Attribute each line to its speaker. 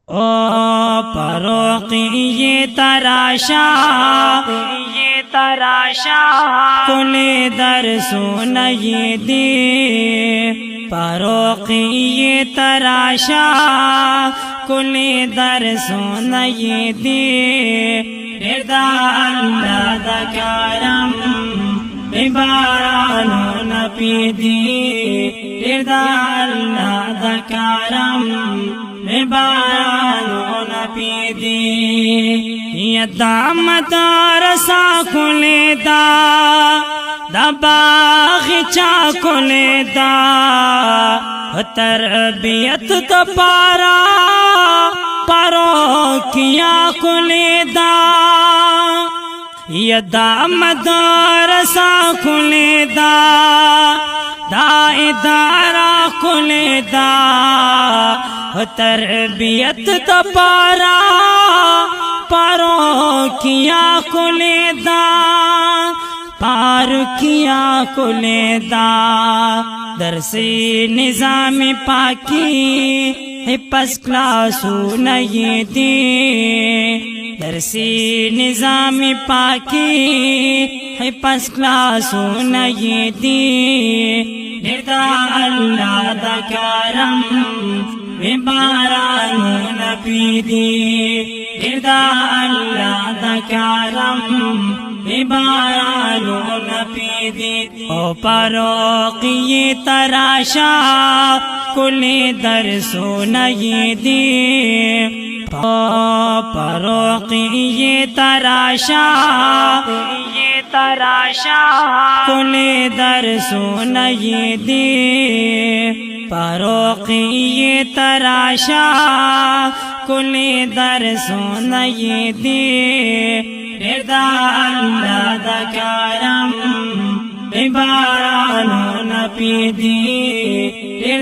Speaker 1: ओ परोकी ये तराशा कुले दर सुन ये दे परोकी ये तराशा कुले दर सुन ये दे रिदा अल्लाह दा करम इबारानो न पीदी रिदा अल्लाह दा करम इबारानो न पीदी यदामदार सा खुलेदा दबाग चा खुलेदा तरबियत तपारा परोकिया खुलेदा यदामदार सा खुलेदा दाइदारा खुलेदा तरबियत तपारा परोकिया खुलेदा पारुकिया खुलेदा दरसे निजाम पाकी है फर्स्ट क्लास नहीं दे दरसे निजाम पाकी है फर्स्ट क्लास नहीं दे रिदा अल्लाह दा करम इबारानो न पीदी रिदा अल्लाह दा करम इबारानो न पीदी ओ परोकी ये तराशा कुले दर सुन ये दे ओ परोकी ये तराशा कुले दर सुन ये दे परोकी ये तराशा कुले दर सुन ये दे रिदा अल्लाह दा करम इबारानो न पीदी।